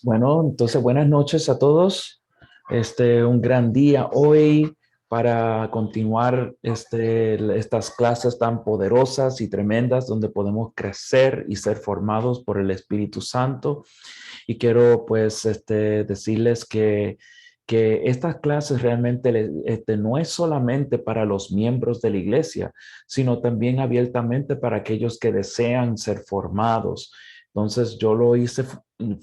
Bueno, entonces buenas noches a todos. Un gran día hoy para continuar estas clases tan poderosas y tremendas donde podemos crecer y ser formados por el Espíritu Santo. Y quiero pues decirles que estas clases realmente no es solamente para los miembros de la iglesia, sino también abiertamente para aquellos que desean ser formados. Entonces yo lo hice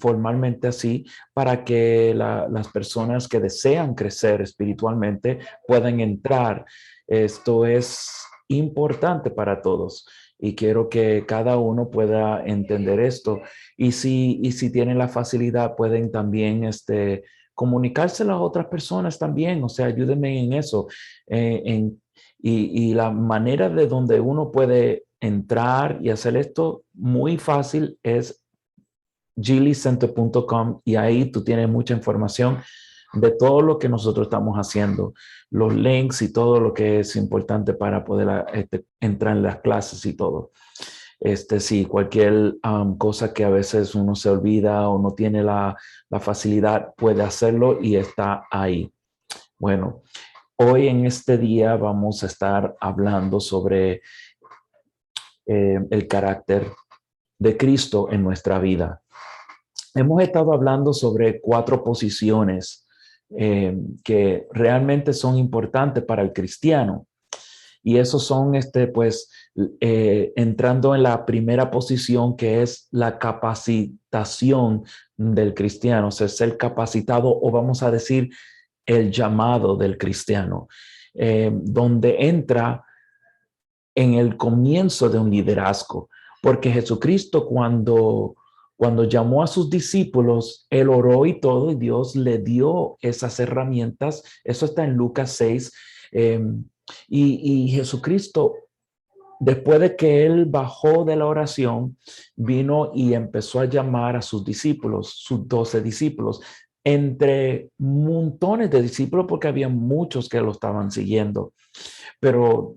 formalmente así para que las personas que desean crecer espiritualmente puedan entrar. Esto es importante para todos y quiero que cada uno pueda entender esto. Y si tienen la facilidad, pueden también comunicárselo a otras personas también. O sea, ayúdenme en eso. Y la manera de donde uno puede entrar y hacer esto muy fácil es gillycenter.com y ahí tú tienes mucha información de todo lo que nosotros estamos haciendo, los links y todo lo que es importante para poder entrar en las clases y todo. Sí, cualquier cosa que a veces uno se olvida o no tiene la facilidad, puede hacerlo y está ahí. Bueno, hoy en este día vamos a estar hablando sobre el carácter de Cristo en nuestra vida. Hemos estado hablando sobre 4 posiciones que realmente son importantes para el cristiano. Y esos son, entrando en la primera posición, que es la capacitación del cristiano, o sea, ser capacitado, o vamos a decir, el llamado del cristiano, donde entra en el comienzo de un liderazgo, porque Jesucristo cuando llamó a sus discípulos, él oró y todo, y Dios le dio esas herramientas. Eso está en Lucas 6. Y Jesucristo, después de que él bajó de la oración, vino y empezó a llamar a sus discípulos, sus 12 discípulos, entre montones de discípulos, porque había muchos que lo estaban siguiendo. Pero,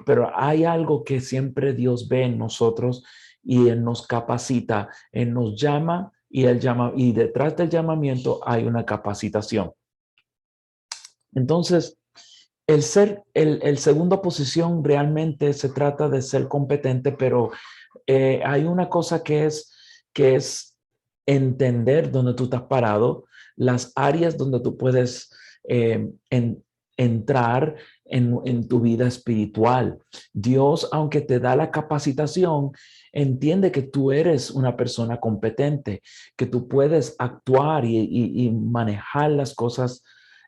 pero hay algo que siempre Dios ve en nosotros y Él nos capacita, Él nos llama y Él llama, y detrás del llamamiento hay una capacitación. Entonces, el segunda posición realmente se trata de ser competente, pero hay una cosa que es entender dónde tú estás parado, las áreas donde tú puedes entrar en tu vida espiritual. Dios, aunque te da la capacitación, entiende que tú eres una persona competente, que tú puedes actuar y manejar las cosas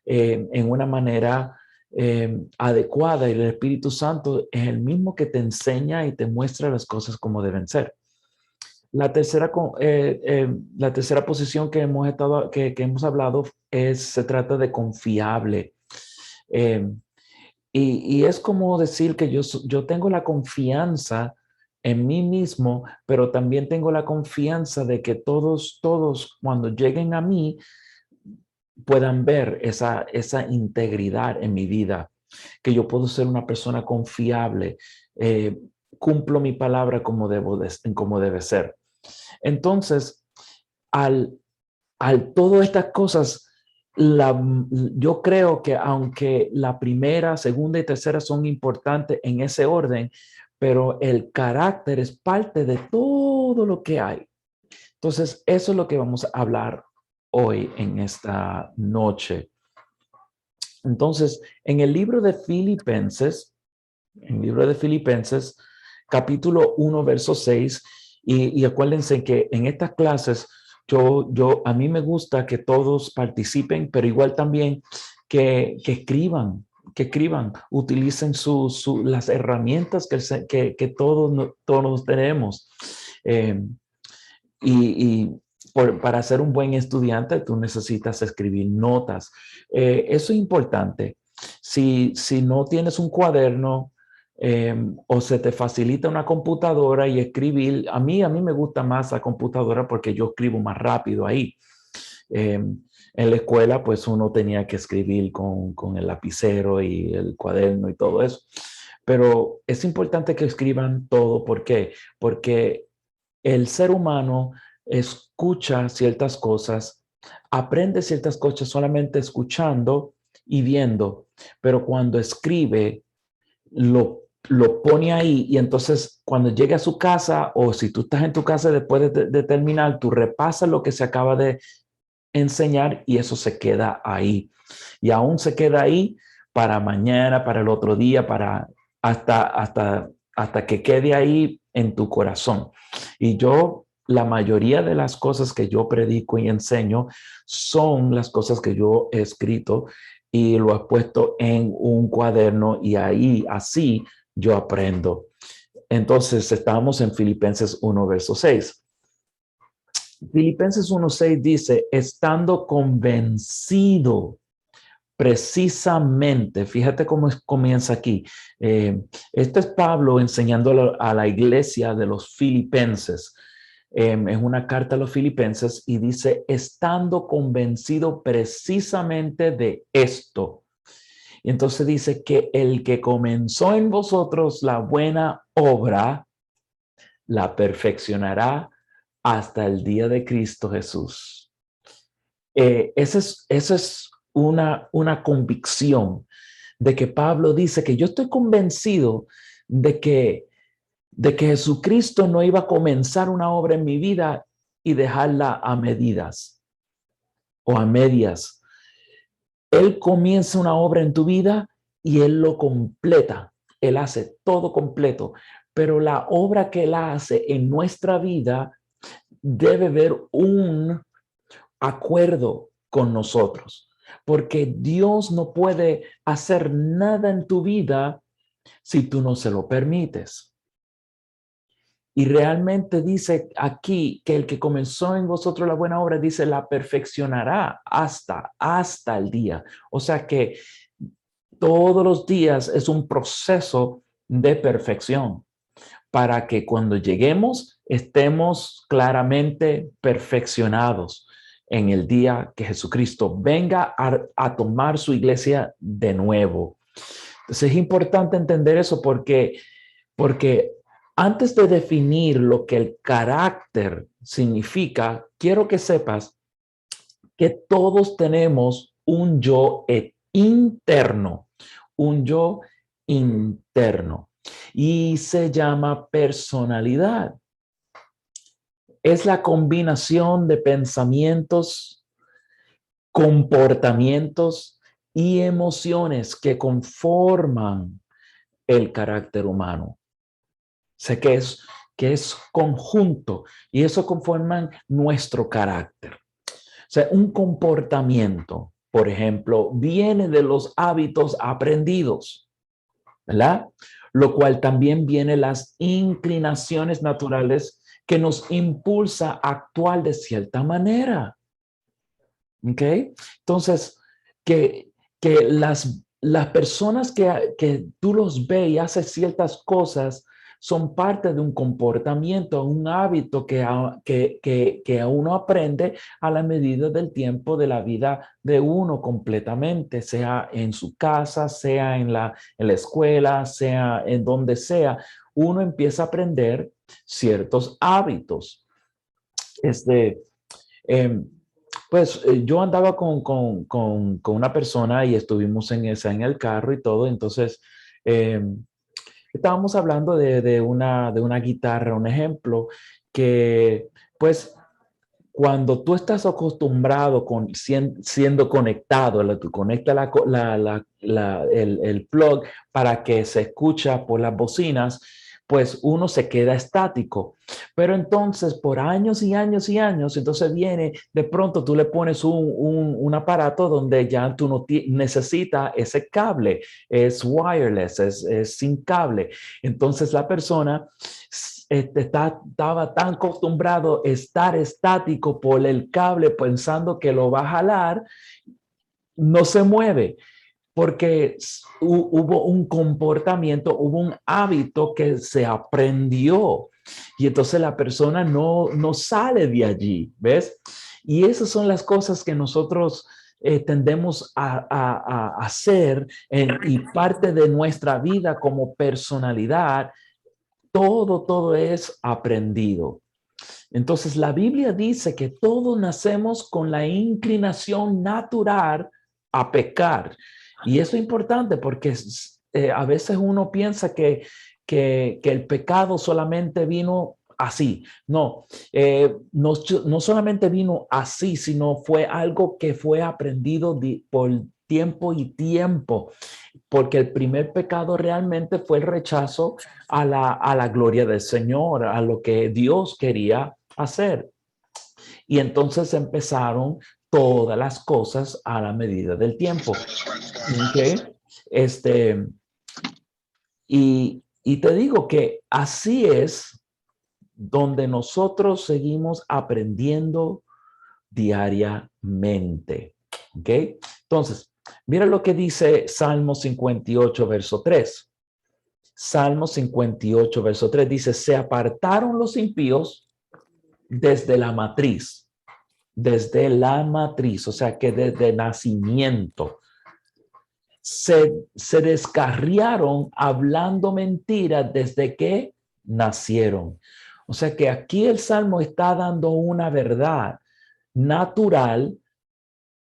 en una manera adecuada, y el Espíritu Santo es el mismo que te enseña y te muestra las cosas como deben ser. La tercera posición que hemos hablado se trata de confiable. Eh, y es como decir que yo tengo la confianza en mí mismo, pero también tengo la confianza de que todos cuando lleguen a mí puedan ver esa integridad en mi vida, que yo puedo ser una persona confiable, eh, cumplo mi palabra como debe ser. Entonces, al, al todas estas cosas, yo creo que aunque la primera, segunda y tercera son importantes en ese orden, pero el carácter es parte de todo lo que hay. Entonces, eso es lo que vamos a hablar hoy en esta noche. Entonces, en el libro de Filipenses, capítulo 1, verso 6, y acuérdense que en estas clases a mí me gusta que todos participen, pero igual también que escriban, utilicen las herramientas que todos tenemos. Eh, y para ser un buen estudiante, tú necesitas escribir notas. Eso es importante. Si no tienes un cuaderno o se te facilita una computadora y escribir, a mí me gusta más la computadora porque yo escribo más rápido ahí. En la escuela, pues uno tenía que escribir con el lapicero y el cuaderno y todo eso. Pero es importante que escriban todo. ¿Por qué? Porque el ser humano escucha ciertas cosas, aprende ciertas cosas solamente escuchando y viendo, pero cuando escribe, lo pone ahí y entonces cuando llegue a su casa o si tú estás en tu casa después de terminar, tú repasas lo que se acaba de enseñar y eso se queda ahí. Y aún se queda ahí para mañana, para el otro día, para hasta que quede ahí en tu corazón. Y yo, la mayoría de las cosas que yo predico y enseño son las cosas que yo he escrito y lo he puesto en un cuaderno y ahí así yo aprendo. Entonces, estamos en Filipenses 1, verso 6. Filipenses 1:6 dice, estando convencido precisamente, fíjate cómo comienza aquí. Este es Pablo enseñando a la iglesia de los filipenses. Es una carta a los filipenses y dice, estando convencido precisamente de esto. Y entonces dice que el que comenzó en vosotros la buena obra, la perfeccionará hasta el día de Cristo Jesús. Esa es una convicción de que Pablo dice que yo estoy convencido de que Jesucristo no iba a comenzar una obra en mi vida y dejarla a medidas o a medias. Él comienza una obra en tu vida y Él lo completa. Él hace todo completo. Pero la obra que Él hace en nuestra vida debe haber un acuerdo con nosotros, porque Dios no puede hacer nada en tu vida si tú no se lo permites. Y realmente dice aquí que el que comenzó en vosotros la buena obra, dice, la perfeccionará hasta el día. O sea que todos los días es un proceso de perfección para que cuando lleguemos estemos claramente perfeccionados en el día que Jesucristo venga a tomar su iglesia de nuevo. Entonces es importante entender eso porque antes de definir lo que el carácter significa, quiero que sepas que todos tenemos un yo interno, un yo interno, y se llama personalidad. Es la combinación de pensamientos, comportamientos y emociones que conforman el carácter humano. Sé que es conjunto y eso conforman nuestro carácter. O sea, un comportamiento, por ejemplo, viene de los hábitos aprendidos, ¿verdad? Lo cual también viene las inclinaciones naturales que nos impulsa a actuar de cierta manera. ¿Ok? Entonces, que, que las personas que tú los ves y hacen ciertas cosas son parte de un comportamiento, un hábito que uno aprende a la medida del tiempo de la vida de uno completamente, sea en su casa, sea en la escuela, sea en donde sea. Uno empieza a aprender ciertos hábitos. Este, em, yo andaba con una persona y estuvimos en el carro y todo, entonces estábamos hablando de una guitarra, un ejemplo, que pues cuando tú estás acostumbrado siendo conectado, tú conectas el plug para que se escucha por las bocinas, pues uno se queda estático. Pero entonces, por años y años y años, entonces viene, de pronto tú le pones un aparato donde ya tú no necesitas ese cable, es wireless, es sin cable. Entonces la persona estaba tan acostumbrado a estar estático por el cable pensando que lo va a jalar, no se mueve porque hubo un comportamiento, hubo un hábito que se aprendió y entonces la persona no sale de allí, ¿ves? Y esas son las cosas que nosotros tendemos a hacer y parte de nuestra vida como personalidad, todo es aprendido. Entonces la Biblia dice que todos nacemos con la inclinación natural a pecar. Y eso es importante porque a veces uno piensa que el pecado solamente vino así. No, no solamente vino así, sino fue algo que fue aprendido por tiempo y tiempo, porque el primer pecado realmente fue el rechazo a la gloria del Señor, a lo que Dios quería hacer. Y entonces empezaron todas las cosas a la medida del tiempo. ¿Okay? Este, y te digo que así es donde nosotros seguimos aprendiendo diariamente. ¿Ok? Entonces, mira lo que dice Salmo 58, verso 3. Salmo 58, verso 3 dice, se apartaron los impíos desde la matriz, o sea que desde nacimiento. Se descarriaron hablando mentiras desde que nacieron. O sea que aquí el Salmo está dando una verdad natural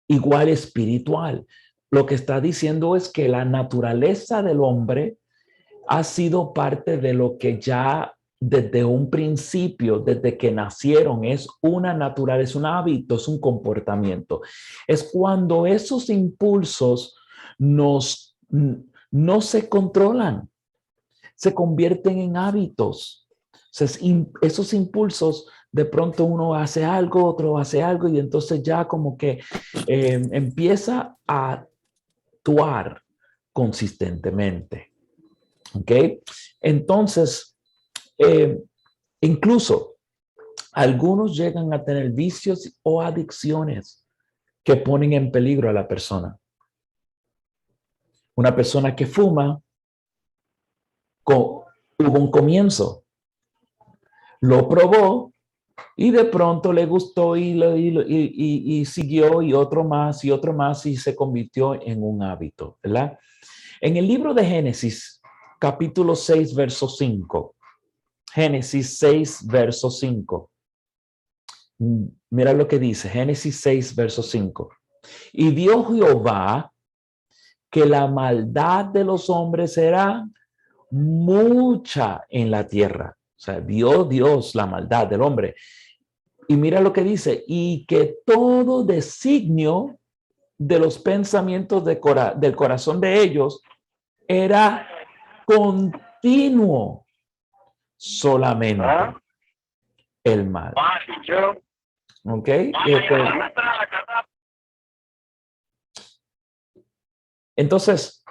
igual espiritual. Lo que está diciendo es que la naturaleza del hombre ha sido parte de lo que ya desde un principio, desde que nacieron, es una naturaleza, es un hábito, es un comportamiento. Es cuando esos impulsos no se controlan, se convierten en hábitos. Esos impulsos, de pronto uno hace algo, otro hace algo, y entonces ya como que empieza a actuar consistentemente. ¿Ok? Entonces, incluso algunos llegan a tener vicios o adicciones que ponen en peligro a la persona. Una persona que fuma, hubo un comienzo, lo probó y de pronto le gustó y siguió y otro más y se convirtió en un hábito, ¿verdad? En el libro de Génesis, capítulo 6, verso 5. Génesis 6, verso 5. Mira lo que dice, Génesis 6, verso 5. Y vio Jehová que la maldad de los hombres era mucha en la tierra. O sea, vio Dios la maldad del hombre. Y mira lo que dice, y que todo designio de los pensamientos del corazón de ellos era continuo solamente el mal. ¿Ok? Entonces,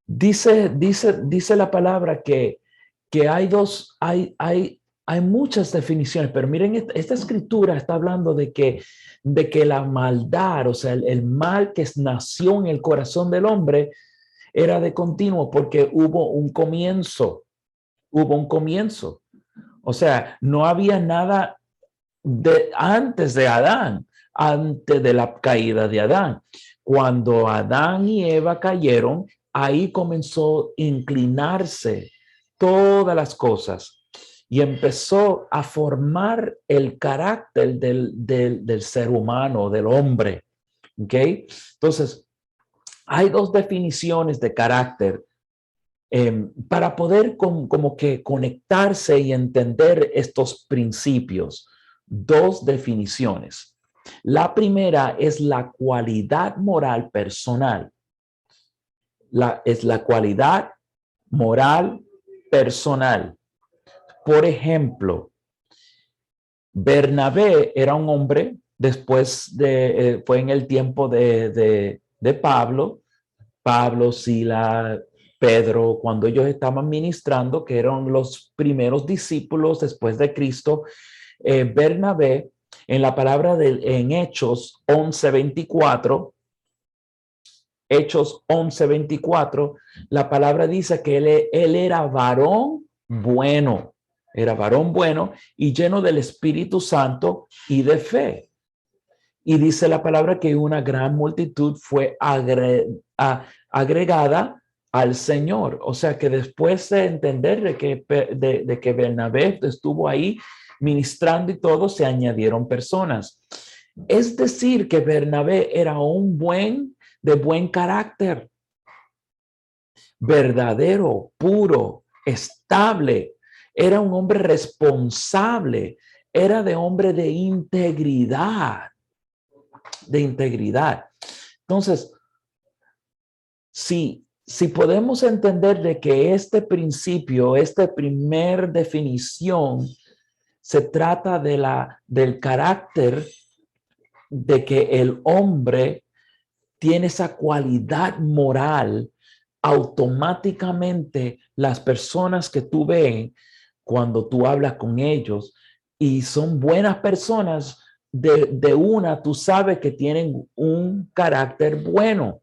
dice la palabra que hay muchas definiciones, pero miren, esta escritura está hablando de que la maldad, o sea, el mal que nació en el corazón del hombre era de continuo porque hubo un comienzo. O sea, no había nada antes de Adán, antes de la caída de Adán. Cuando Adán y Eva cayeron, ahí comenzó a inclinarse todas las cosas y empezó a formar el carácter del ser humano, del hombre. ¿Ok? Entonces, hay dos definiciones de carácter para poder como que conectarse y entender estos principios. Dos definiciones. La primera es la cualidad moral personal. Es la cualidad moral personal. Por ejemplo, Bernabé era un hombre, después fue en el tiempo de Pablo, Sila, Pedro, cuando ellos estaban ministrando, que eran los primeros discípulos después de Cristo, Bernabé, en la palabra en Hechos 11:24, Hechos 11:24, la palabra dice que él era varón bueno y lleno del Espíritu Santo y de fe. Y dice la palabra que una gran multitud fue agregada al Señor. O sea que después de entender de que Bernabé estuvo ahí ministrando y todo, se añadieron personas. Es decir, que Bernabé era de buen carácter, verdadero, puro, estable. Era un hombre responsable, era de hombre de integridad, de integridad. Entonces, si podemos entender de que este principio, esta primer definición, se trata del carácter de que el hombre tiene esa cualidad moral, automáticamente las personas que tú ves cuando tú hablas con ellos y son buenas personas, de una tú sabes que tienen un carácter bueno.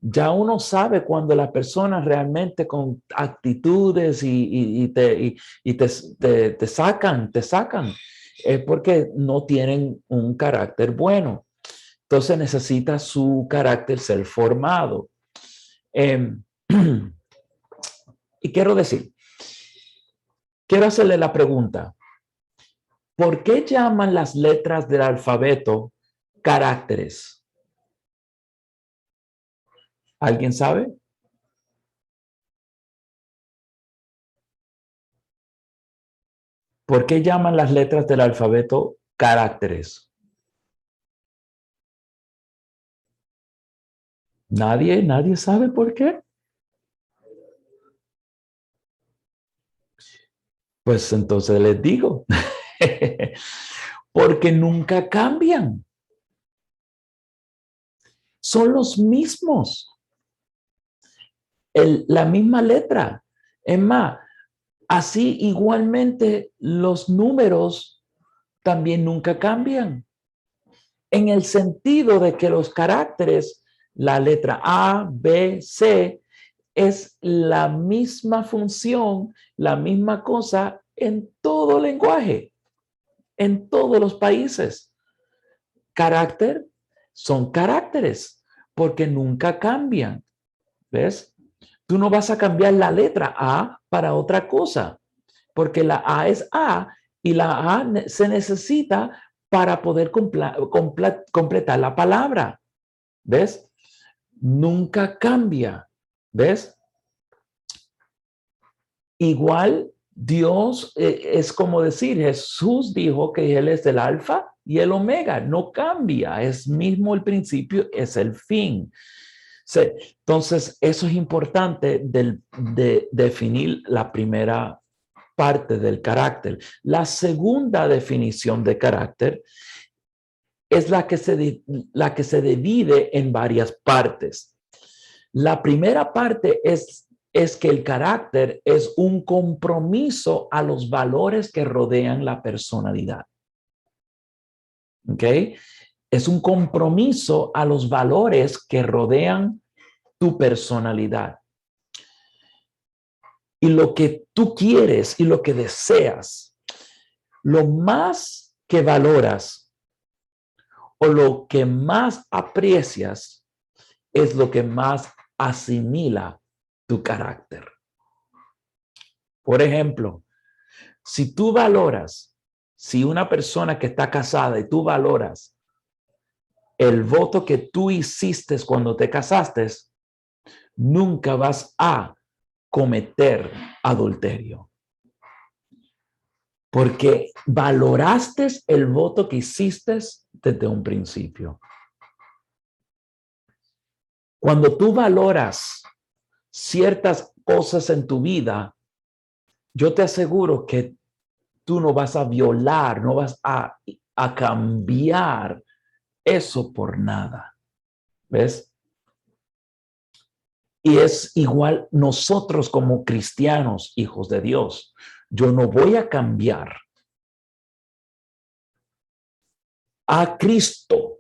Ya uno sabe cuando las personas realmente con actitudes te sacan, es porque no tienen un carácter bueno. Entonces necesita su carácter ser formado. Y quiero hacerle la pregunta, ¿por qué llaman las letras del alfabeto caracteres? ¿Alguien sabe? ¿Por qué llaman las letras del alfabeto caracteres? Nadie sabe por qué. Pues entonces les digo, porque nunca cambian. Son los mismos, la misma letra. Es más, así igualmente los números también nunca cambian. En el sentido de que los caracteres, la letra A, B, C, es la misma función, la misma cosa en todo lenguaje, en todos los países. Carácter son caracteres porque nunca cambian. ¿Ves? Tú no vas a cambiar la letra A para otra cosa, porque la A es A y la A se necesita para poder completar la palabra. ¿Ves? Nunca cambia. ¿Ves? Igual Dios es como decir, Jesús dijo que Él es el alfa y el omega, no cambia, es mismo el principio, es el fin. Sí, entonces, eso es importante de definir la primera parte del carácter. La segunda definición de carácter es la que se divide en varias partes. La primera parte es que el carácter es un compromiso a los valores que rodean la personalidad. ¿Ok? Es un compromiso a los valores que rodean tu personalidad. Y lo que tú quieres y lo que deseas, lo más que valoras o lo que más aprecias es lo que más asimila tu carácter. Por ejemplo, si una persona que está casada y tú valoras el voto que tú hiciste cuando te casaste, nunca vas a cometer adulterio. Porque valoraste el voto que hiciste desde un principio. Cuando tú valoras ciertas cosas en tu vida, yo te aseguro que tú no vas a violar, no vas a cambiar eso por nada. ¿Ves? Y es igual nosotros como cristianos, hijos de Dios. Yo no voy a cambiar a Cristo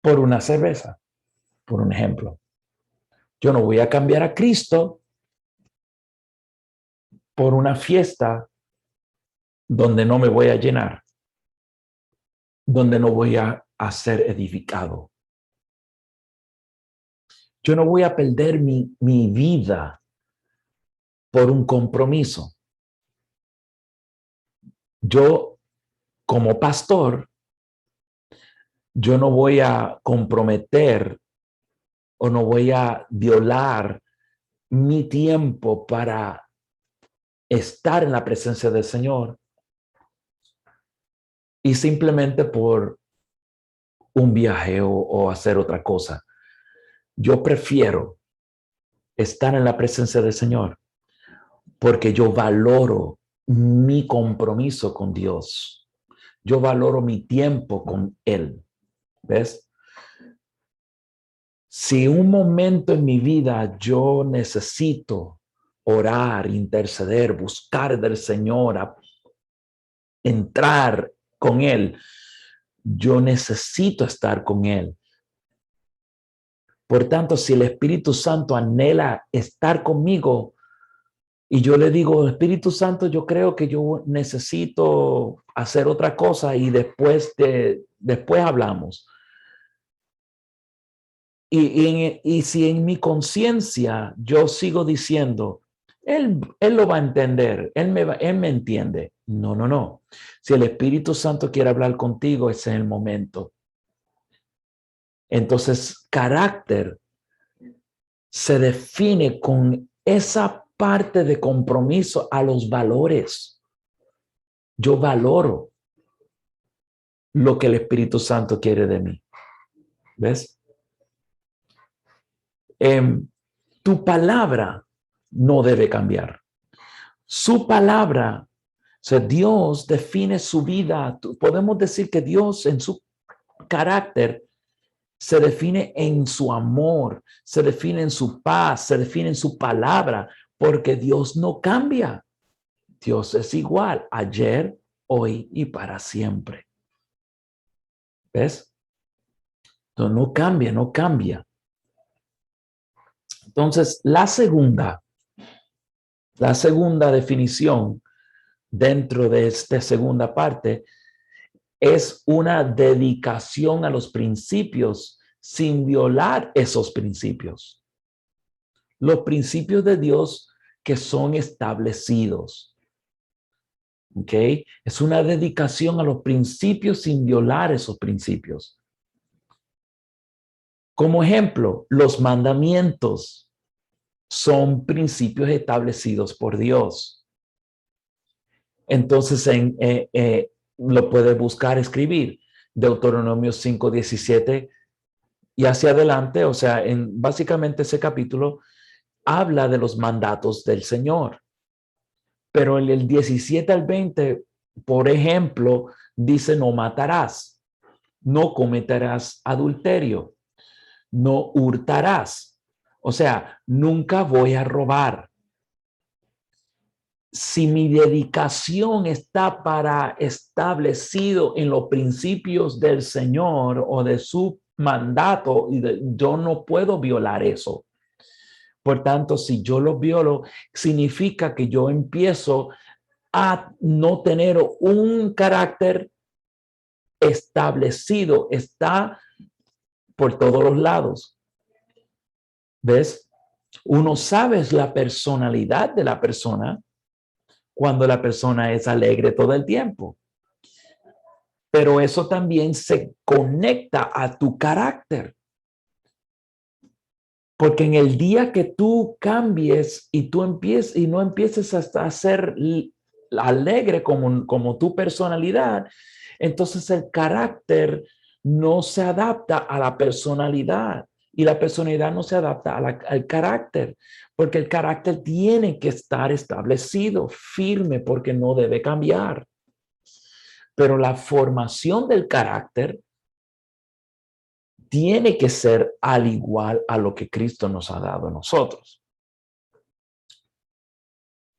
por una cerveza, por un ejemplo. Yo no voy a cambiar a Cristo por una fiesta donde no me voy a llenar, donde no voy a ser edificado. Yo no voy a perder mi vida por un compromiso. Yo, como pastor, yo no voy a comprometer o no voy a violar mi tiempo para estar en la presencia del Señor y simplemente por un viaje o hacer otra cosa. Yo prefiero estar en la presencia del Señor porque yo valoro mi compromiso con Dios. Yo valoro mi tiempo con Él. ¿Ves? Si un momento en mi vida yo necesito orar, interceder, buscar del Señor, entrar con Él, yo necesito estar con Él. Por tanto, si el Espíritu Santo anhela estar conmigo y yo le digo, Espíritu Santo, yo creo que yo necesito hacer otra cosa y después hablamos. Y si en mi conciencia yo sigo diciendo, él lo va a entender, él me entiende. No, no, no. Si el Espíritu Santo quiere hablar contigo, ese es el momento. Entonces, carácter se define con esa parte de compromiso a los valores. Yo valoro lo que el Espíritu Santo quiere de mí. ¿Ves? Tu palabra no debe cambiar. Su palabra, o sea, Dios define su vida. Podemos decir que Dios en su carácter se define en su amor, se define en su paz, se define en su palabra, porque Dios no cambia. Dios es igual ayer, hoy y para siempre. ¿Ves? Entonces no cambia, no cambia. Entonces, la segunda definición dentro de esta segunda parte es una dedicación a los principios sin violar esos principios. Los principios de Dios que son establecidos. ¿Ok? Es una dedicación a los principios sin violar esos principios. Como ejemplo, los mandamientos son principios establecidos por Dios. Entonces, lo puede buscar, escribir. Deuteronomio 5:17 y hacia adelante, o sea, básicamente ese capítulo habla de los mandatos del Señor. Pero en el 17 al 20, por ejemplo, dice no matarás, no cometerás adulterio, no hurtarás. O sea, nunca voy a robar. Si mi dedicación está para establecido en los principios del Señor o de su mandato, yo no puedo violar eso. Por tanto, si yo lo violo, significa que yo empiezo a no tener un carácter establecido, está por todos los lados. ¿Ves? Uno sabe la personalidad de la persona cuando la persona es alegre todo el tiempo. Pero eso también se conecta a tu carácter. Porque en el día que tú cambies y tú empieces y no empieces a ser alegre como tu personalidad, entonces el carácter no se adapta a la personalidad y la personalidad no se adapta al carácter, porque el carácter tiene que estar establecido, firme, porque no debe cambiar. Pero la formación del carácter tiene que ser al igual a lo que Cristo nos ha dado a nosotros.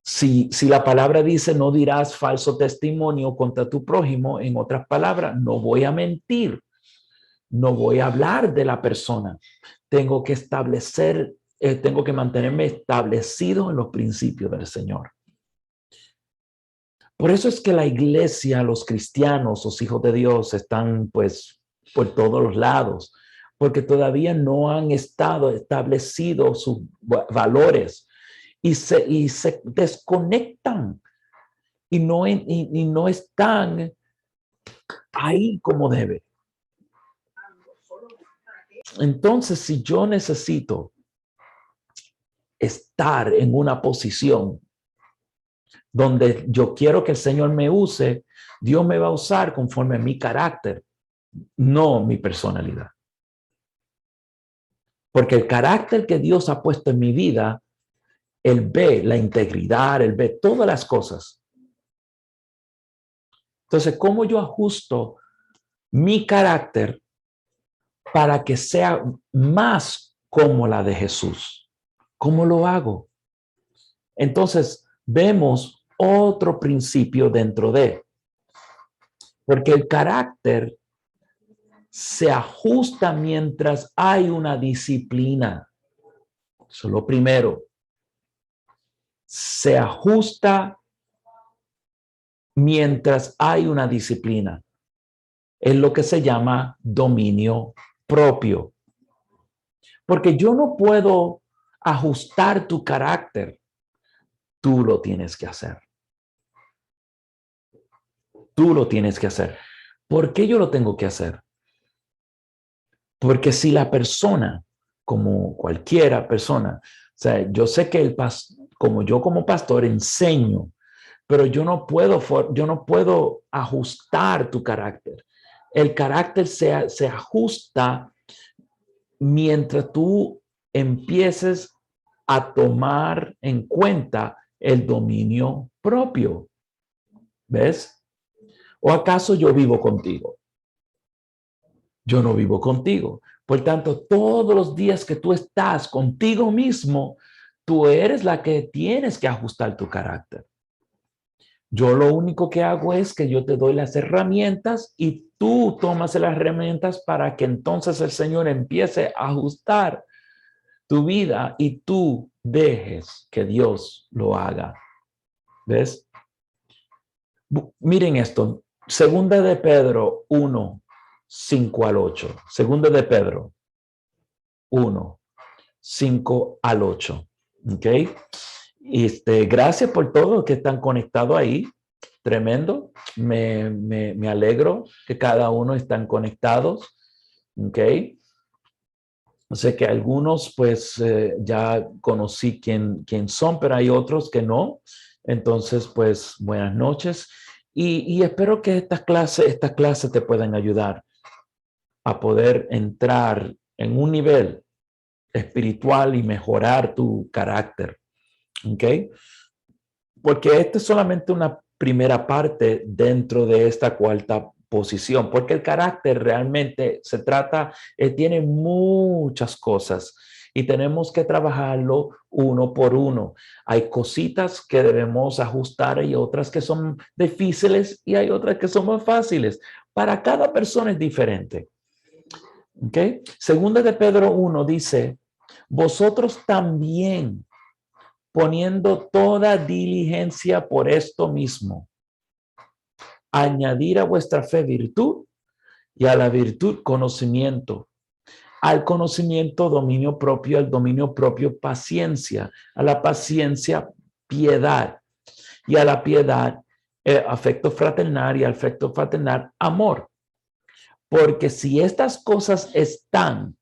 Si la palabra dice no dirás falso testimonio contra tu prójimo, en otras palabras, no voy a mentir, no voy a hablar de la persona. Tengo que tengo que mantenerme establecido en los principios del Señor. Por eso es que la iglesia, los cristianos, los hijos de Dios están pues por todos los lados, porque todavía no han estado establecidos sus valores y se desconectan y no están ahí como debe. Entonces, si yo necesito estar en una posición donde yo quiero que el Señor me use, Dios me va a usar conforme a mi carácter, no mi personalidad. Porque el carácter que Dios ha puesto en mi vida, Él ve la integridad, Él ve todas las cosas. Entonces, ¿cómo yo ajusto mi carácter para que sea más como la de Jesús? ¿Cómo lo hago? Entonces, vemos otro principio dentro de, porque el carácter se ajusta mientras hay una disciplina. Eso es lo primero. Se ajusta mientras hay una disciplina. Es lo que se llama dominio propio. Porque yo no puedo ajustar tu carácter. Tú lo tienes que hacer. Tú lo tienes que hacer. ¿Por qué yo lo tengo que hacer? Porque si la persona, como cualquiera persona, o sea, yo sé que como yo como pastor enseño, pero yo no puedo ajustar tu carácter. El carácter se ajusta mientras tú empieces a tomar en cuenta el dominio propio. ¿Ves? ¿O acaso yo vivo contigo? Yo no vivo contigo. Por tanto, todos los días que tú estás contigo mismo, tú eres la que tienes que ajustar tu carácter. Yo lo único que hago es que yo te doy las herramientas y tú tomas las herramientas para que entonces el Señor empiece a ajustar tu vida y tú dejes que Dios lo haga. ¿Ves? Miren esto. Segunda de Pedro 1, 5 al 8. Segunda de Pedro 1, 5 al 8. ¿Ok? Gracias por todos que están conectados ahí. Tremendo. Me alegro que cada uno están conectados. ¿Ok? Sé que algunos pues ya conocí quién son, pero hay otros que no. Entonces, pues buenas noches. Y espero que estas clases te puedan ayudar a poder entrar en un nivel espiritual y mejorar tu carácter. ¿Ok? Porque esta es solamente una primera parte dentro de esta cuarta posición, porque el carácter realmente tiene muchas cosas y tenemos que trabajarlo uno por uno. Hay cositas que debemos ajustar y otras que son difíciles y hay otras que son más fáciles. Para cada persona es diferente. ¿Ok? Segunda de Pedro 1 dice, vosotros también poniendo toda diligencia por esto mismo, añadir a vuestra fe virtud y a la virtud conocimiento, al conocimiento dominio propio, al dominio propio paciencia, a la paciencia piedad y a la piedad afecto fraternal y al afecto fraternal amor. Porque si estas cosas están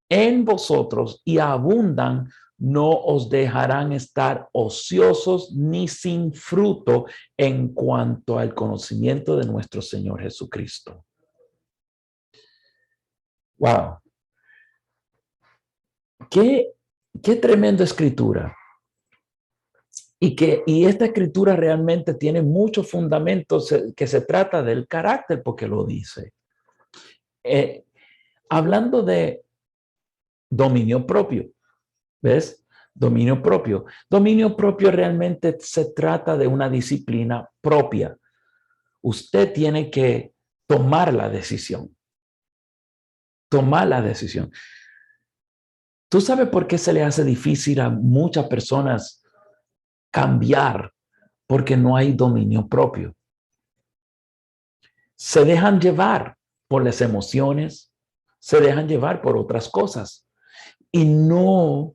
en vosotros y abundan, no os dejarán estar ociosos ni sin fruto en cuanto al conocimiento de nuestro Señor Jesucristo. Wow. Qué tremenda escritura. Y esta escritura realmente tiene muchos fundamentos que se trata del carácter porque lo dice. Hablando de dominio propio, ¿ves? Dominio propio. Dominio propio realmente se trata de una disciplina propia. Usted tiene que tomar la decisión. Tomar la decisión. ¿Tú sabes por qué se le hace difícil a muchas personas cambiar? Porque no hay dominio propio. Se dejan llevar por las emociones, se dejan llevar por otras cosas y no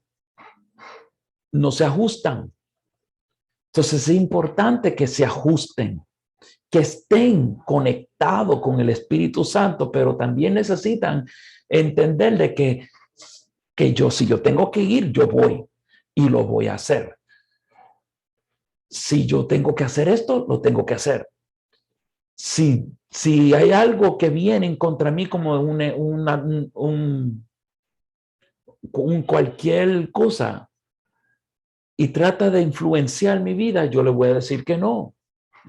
se ajustan. Entonces es importante que se ajusten, que estén conectados con el Espíritu Santo, pero también necesitan entender de que yo, si yo tengo que ir, yo voy y lo voy a hacer. Si yo tengo que hacer esto, lo tengo que hacer. Si hay algo que viene contra mí como un cualquier cosa y trata de influenciar mi vida, yo le voy a decir que no,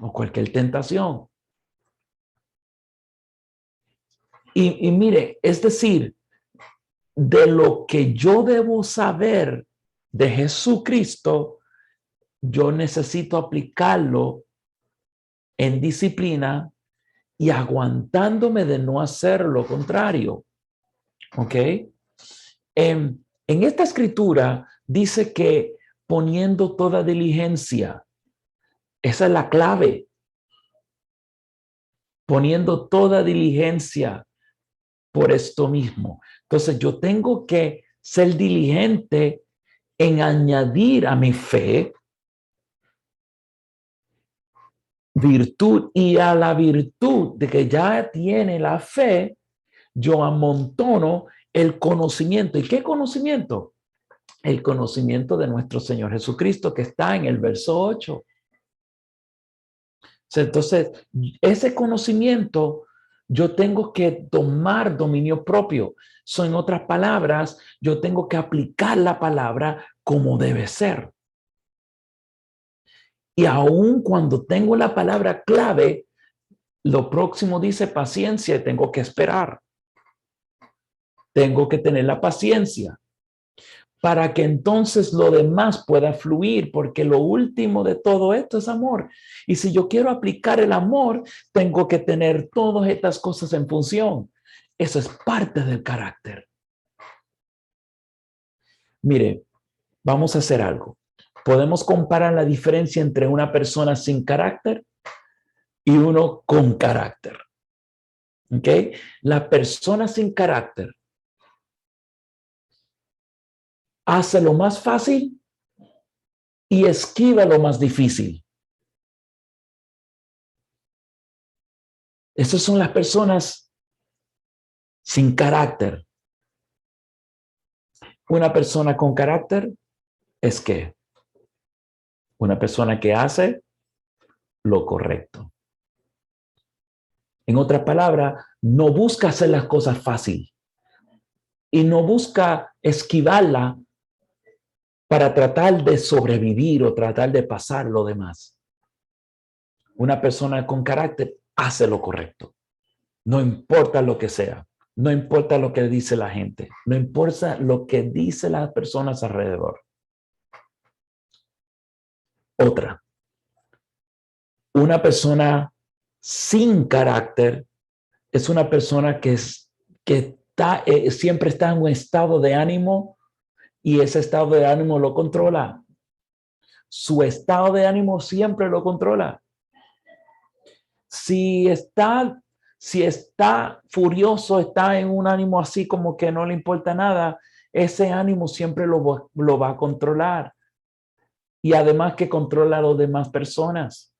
o cualquier tentación. Y mire, es decir, de lo que yo debo saber de Jesucristo, yo necesito aplicarlo en disciplina y aguantándome de no hacer lo contrario. ¿Ok? En esta escritura dice que poniendo toda diligencia, esa es la clave, poniendo toda diligencia por esto mismo. Entonces yo tengo que ser diligente en añadir a mi fe virtud, y a la virtud de que ya tiene la fe, yo amontono el conocimiento. ¿Y qué conocimiento? El conocimiento de nuestro Señor Jesucristo, que está en el verso 8. Entonces, ese conocimiento yo tengo que tomar dominio propio. En otras palabras, yo tengo que aplicar la palabra como debe ser. Y aun cuando tengo la palabra clave, lo próximo dice paciencia y tengo que esperar. Tengo que tener la paciencia para que entonces lo demás pueda fluir, porque lo último de todo esto es amor. Y si yo quiero aplicar el amor, tengo que tener todas estas cosas en función. Eso es parte del carácter. Mire, vamos a hacer algo. Podemos comparar la diferencia entre una persona sin carácter y uno con carácter. ¿Ok? La persona sin carácter hace lo más fácil y esquiva lo más difícil. Esas son las personas sin carácter. Una persona con carácter es que una persona que hace lo correcto. En otras palabras, no busca hacer las cosas fácil y no busca esquivarla para tratar de sobrevivir o tratar de pasar lo demás. Una persona con carácter hace lo correcto. No importa lo que sea. No importa lo que dice la gente. No importa lo que dice las personas alrededor. Otra. Una persona sin carácter es una persona que siempre está en un estado de ánimo y ese estado de ánimo lo controla. Su estado de ánimo siempre lo controla. Si está furioso, está en un ánimo así como que no le importa nada, ese ánimo siempre lo va a controlar. Y además que controla a las demás personas.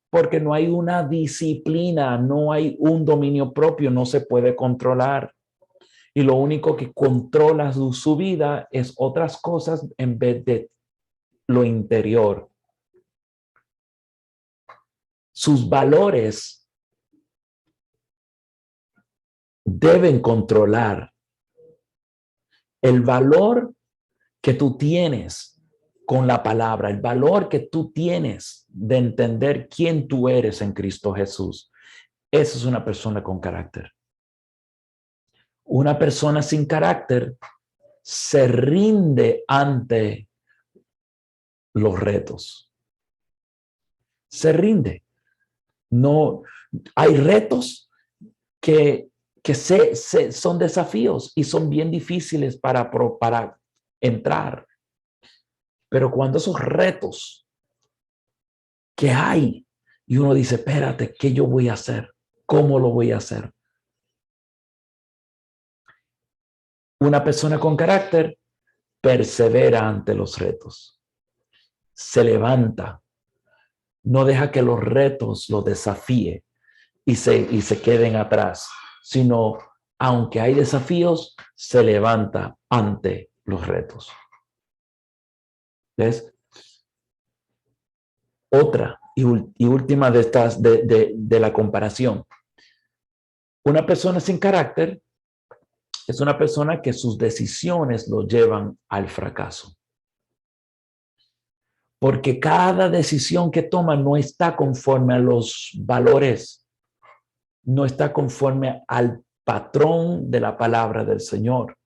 Porque no hay una disciplina, no hay un dominio propio, no se puede controlar. Y lo único que controla su vida es otras cosas en vez de lo interior. Sus valores deben controlar el valor que tú tienes con la palabra, el valor que tú tienes de entender quién tú eres en Cristo Jesús. Esa es una persona con carácter. Una persona sin carácter se rinde ante los retos. Se rinde. No, hay retos que son desafíos y son bien difíciles para entrar. Pero cuando esos retos que hay y uno dice, espérate, ¿qué yo voy a hacer? ¿Cómo lo voy a hacer? Una persona con carácter persevera ante los retos, se levanta, no deja que los retos lo desafíe y se queden atrás, sino aunque hay desafíos, se levanta ante los retos. ¿Ves? Otra y última de estas de la comparación. Una persona sin carácter es una persona que sus decisiones lo llevan al fracaso. Porque cada decisión que toma no está conforme a los valores, no está conforme al patrón de la palabra del Señor.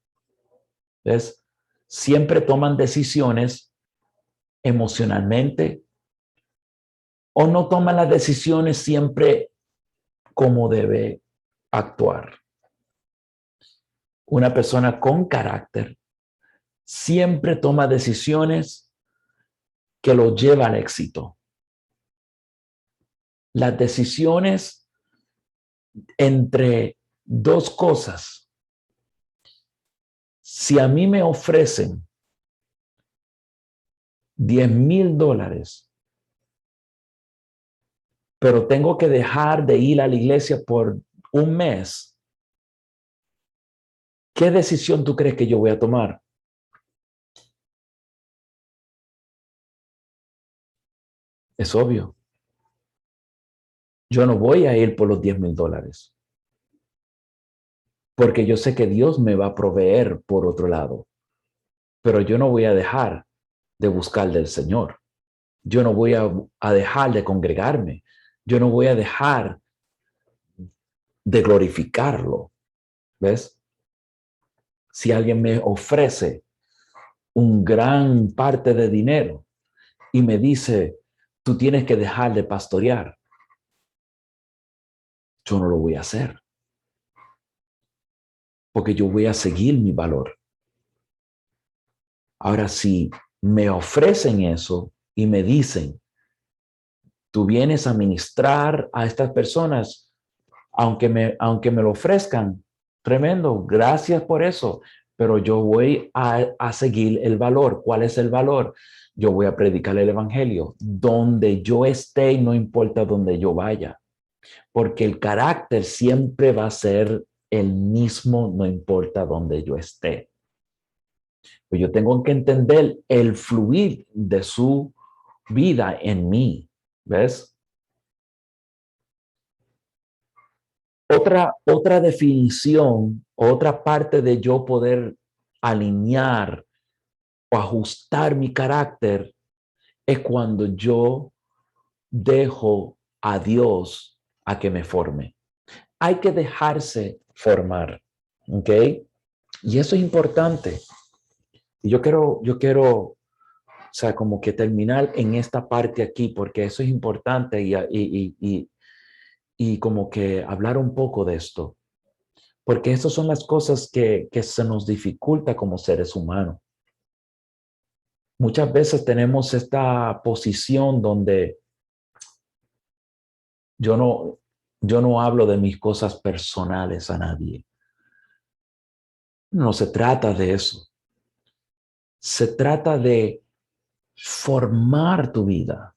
¿Ves? Siempre toman decisiones emocionalmente o no toman las decisiones siempre como debe actuar. Una persona con carácter siempre toma decisiones que lo llevan al éxito. Las decisiones entre dos cosas. Si a mí me ofrecen $10,000, pero tengo que dejar de ir a la iglesia por un mes, ¿qué decisión tú crees que yo voy a tomar? Es obvio. Yo no voy a ir por los $10,000 porque yo sé que Dios me va a proveer por otro lado, pero yo no voy a dejar de buscar del Señor. Yo no voy a dejar de congregarme. Yo no voy a dejar de glorificarlo. ¿Ves? Si alguien me ofrece un gran parte de dinero y me dice, tú tienes que dejar de pastorear, yo no lo voy a hacer. Porque yo voy a seguir mi valor. Ahora, si me ofrecen eso y me dicen, tú vienes a ministrar a estas personas, aunque me lo ofrezcan, tremendo, gracias por eso, pero yo voy a seguir el valor. ¿Cuál es el valor? Yo voy a predicar el evangelio donde yo esté y no importa donde yo vaya, porque el carácter siempre va a ser el mismo, no importa donde yo esté. Pues yo tengo que entender el fluir de su vida en mí, ¿ves? Otra definición, otra parte de yo poder alinear o ajustar mi carácter es cuando yo dejo a Dios a que me forme. Hay que dejarse formar, ¿ok? Y eso es importante. Y yo quiero, o sea, como que terminar en esta parte aquí, porque eso es importante y como que hablar un poco de esto, porque estas son las cosas que se nos dificulta como seres humanos. Muchas veces tenemos esta posición donde yo no, yo no hablo de mis cosas personales a nadie. No se trata de eso. Se trata de formar tu vida.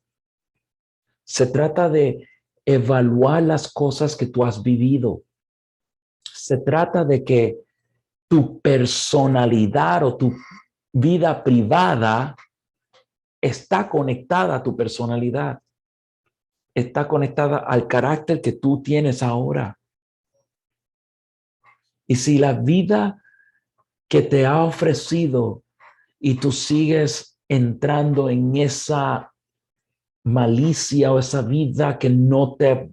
Se trata de evaluar las cosas que tú has vivido. Se trata de que tu personalidad o tu vida privada está conectada a tu personalidad. Está conectada al carácter que tú tienes ahora. Y si la vida que te ha ofrecido y tú sigues entrando en esa malicia o esa vida que no te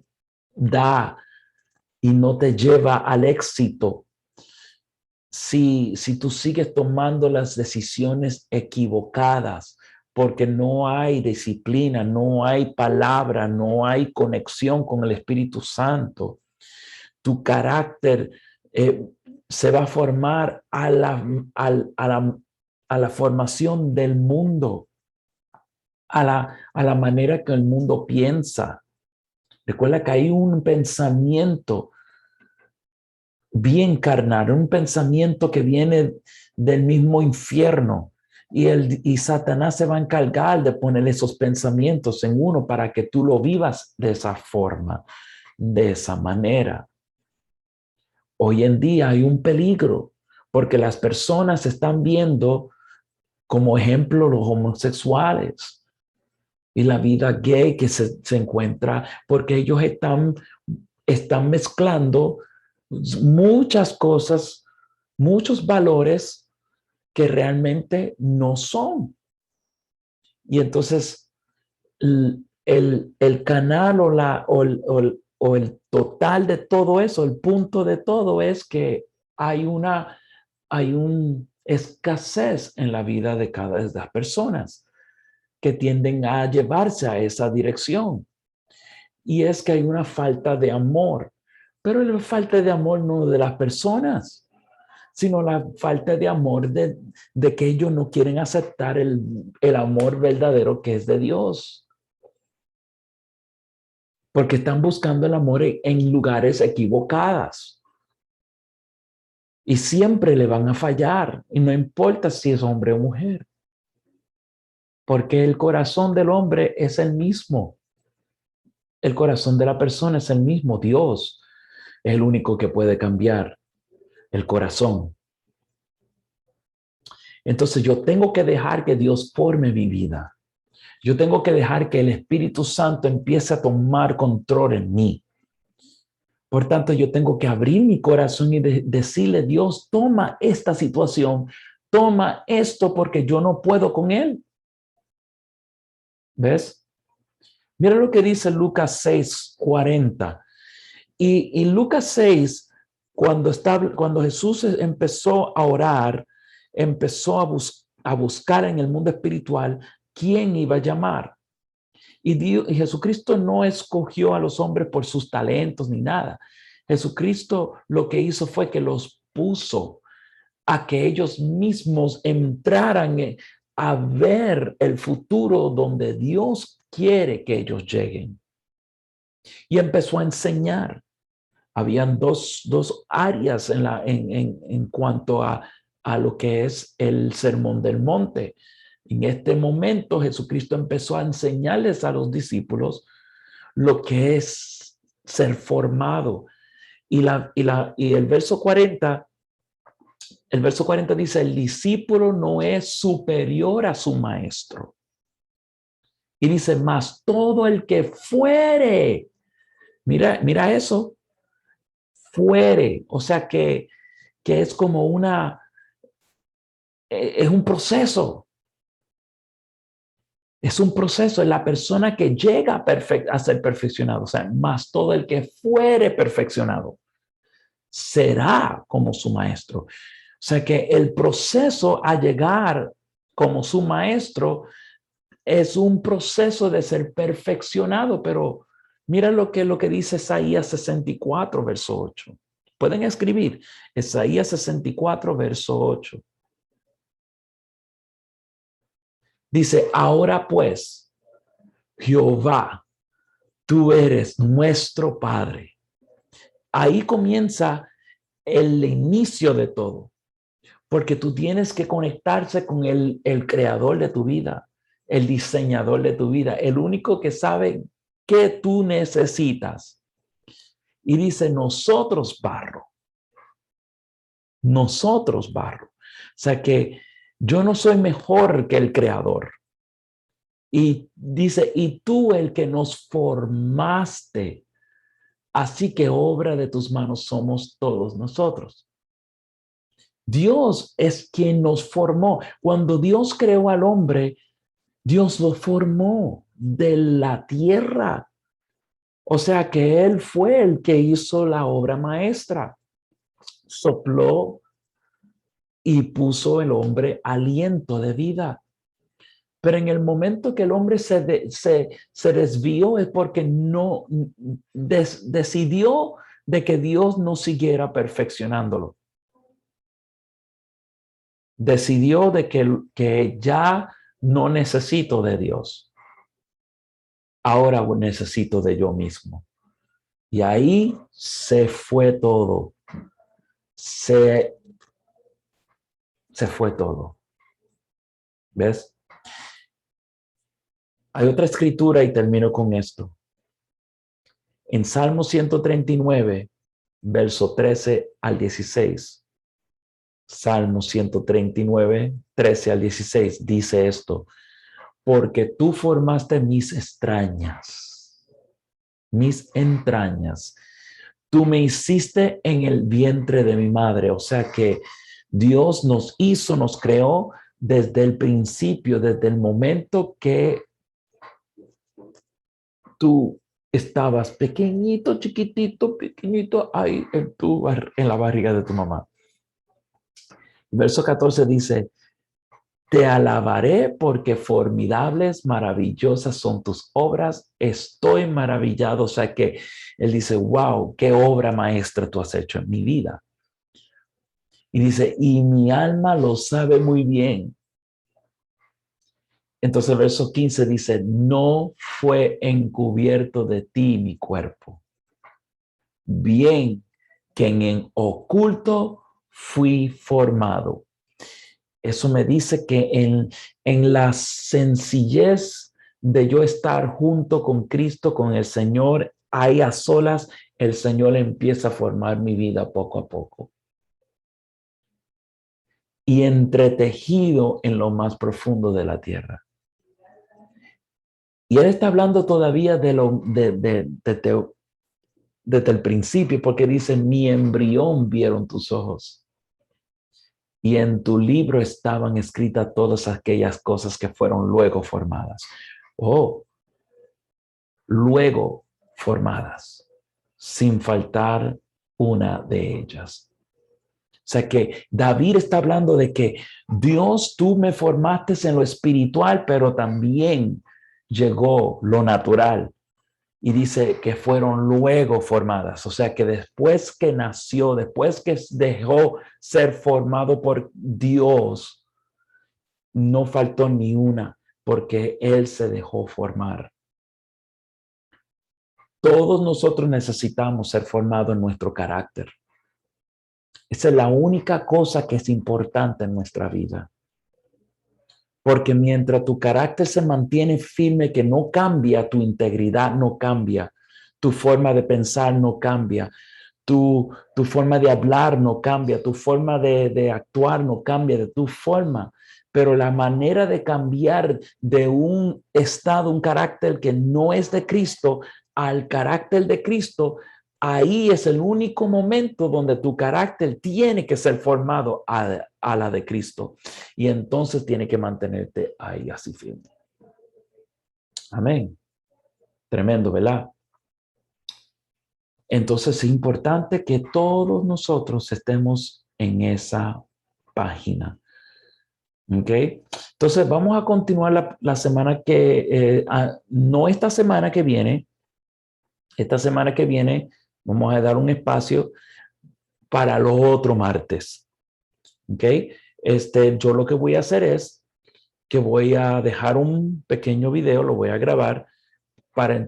da y no te lleva al éxito, si tú sigues tomando las decisiones equivocadas, porque no hay disciplina, no hay palabra, no hay conexión con el Espíritu Santo, tu carácter se va a formar a la formación del mundo, a la manera que el mundo piensa. Recuerda que hay un pensamiento bien carnal, un pensamiento que viene del mismo infierno. Y Satanás se va a encargar de poner esos pensamientos en uno para que tú lo vivas de esa forma, de esa manera. Hoy en día hay un peligro porque las personas están viendo como ejemplo los homosexuales y la vida gay que se encuentra, porque ellos están mezclando muchas cosas, muchos valores que realmente no son. Y entonces el canal o el total de todo eso, el punto de todo es que hay una escasez en la vida de cada de las personas que tienden a llevarse a esa dirección. Y es que hay una falta de amor, pero la falta de amor no de las personas, sino la falta de amor de que ellos no quieren aceptar el amor verdadero que es de Dios, porque están buscando el amor en lugares equivocados y siempre le van a fallar, y no importa si es hombre o mujer, porque el corazón del hombre es el mismo, el corazón de la persona es el mismo. Dios es el único que puede cambiar el corazón. Entonces yo tengo que dejar que Dios forme mi vida. Yo tengo que dejar que el Espíritu Santo empiece a tomar control en mí. Por tanto, yo tengo que abrir mi corazón y decirle, Dios, toma esta situación, toma esto porque yo no puedo con él. ¿Ves? Mira lo que dice Lucas 6:40. Y Lucas 6, cuando Jesús empezó a orar, empezó a buscar en el mundo espiritual quién iba a llamar. Y Jesucristo no escogió a los hombres por sus talentos ni nada. Jesucristo lo que hizo fue que los puso a que ellos mismos entraran a ver el futuro donde Dios quiere que ellos lleguen. Y empezó a enseñar. Habían dos áreas en cuanto a lo que es el Sermón del Monte. En este momento Jesucristo empezó a enseñarles a los discípulos lo que es ser formado. Y el verso 40 dice, el discípulo no es superior a su maestro. Y dice, más todo el que fuere, mira eso, fuere, o sea que es como es un proceso. Es un proceso, es la persona que llega a ser perfeccionado, o sea, más todo el que fuere perfeccionado será como su maestro. O sea que el proceso a llegar como su maestro es un proceso de ser perfeccionado, pero mira lo que dice Isaías 64, verso 8. Pueden escribir Isaías 64, verso 8. Dice, ahora pues, Jehová, tú eres nuestro Padre. Ahí comienza el inicio de todo, porque tú tienes que conectarse con el creador de tu vida, el diseñador de tu vida, el único que sabe qué tú necesitas. Y dice, nosotros barro. O sea que yo no soy mejor que el creador. Y dice, y tú el que nos formaste, así que obra de tus manos somos todos nosotros. Dios es quien nos formó. Cuando Dios creó al hombre, Dios lo formó de la tierra. O sea que Él fue el que hizo la obra maestra. Sopló y puso el hombre aliento de vida. Pero en el momento que el hombre se desvió es porque no decidió de que Dios no siguiera perfeccionándolo. Decidió de que ya no necesito de Dios. Ahora necesito de yo mismo. Y ahí se fue todo. se fue todo. ¿Ves? Hay otra escritura y termino con esto. En Salmo 139, verso 13 al 16. Salmo 139, 13 al 16 dice esto: porque tú formaste mis entrañas. Tú me hiciste en el vientre de mi madre. O sea que Dios nos hizo, nos creó desde el principio, desde el momento que tú estabas pequeñito, chiquitito, pequeñito, ahí en la barriga de tu mamá. Verso 14 dice: te alabaré porque formidables, maravillosas son tus obras. Estoy maravillado. O sea que él dice, wow, qué obra maestra tú has hecho en mi vida. Y dice, y mi alma lo sabe muy bien. Entonces el verso 15 dice, no fue encubierto de ti mi cuerpo. Bien que en oculto fui formado. Eso me dice que en la sencillez de yo estar junto con Cristo, con el Señor, ahí a solas, el Señor empieza a formar mi vida poco a poco. Y entretejido en lo más profundo de la tierra. Y Él está hablando todavía desde el principio, porque dice, mi embrión vieron tus ojos. Y en tu libro estaban escritas todas aquellas cosas que fueron luego formadas. Oh, luego formadas, sin faltar una de ellas. O sea que David está hablando de que Dios, tú me formaste en lo espiritual, pero también llegó lo natural. Y dice que fueron luego formadas. O sea que después que nació, después que dejó ser formado por Dios, no faltó ni una, porque Él se dejó formar. Todos nosotros necesitamos ser formados en nuestro carácter. Esa es la única cosa que es importante en nuestra vida. Porque mientras tu carácter se mantiene firme, que no cambia, tu integridad no cambia, tu forma de pensar no cambia, tu forma de hablar no cambia, tu forma de actuar no cambia, de tu forma. Pero la manera de cambiar de un estado, un carácter que no es de Cristo, al carácter de Cristo, ahí es el único momento donde tu carácter tiene que ser formado a la de Cristo. Y entonces tiene que mantenerte ahí así firme. Amén. Tremendo, ¿verdad? Entonces es importante que todos nosotros estemos en esa página. ¿Ok? Entonces vamos a continuar la semana que, no esta semana que viene, vamos a dar un espacio para los otros martes. ¿Ok? Yo lo que voy a hacer es que voy a dejar un pequeño video, lo voy a grabar para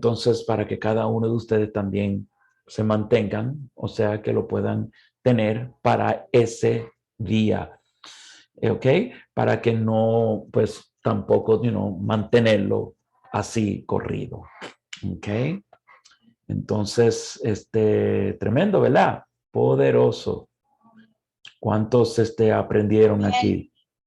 que cada uno de ustedes también se mantengan, o sea, que lo puedan tener para ese día, ¿ok? Para que no, pues tampoco, mantenerlo así corrido, ¿ok? Entonces, tremendo, ¿verdad? Poderoso. ¿Cuántos aprendieron aquí?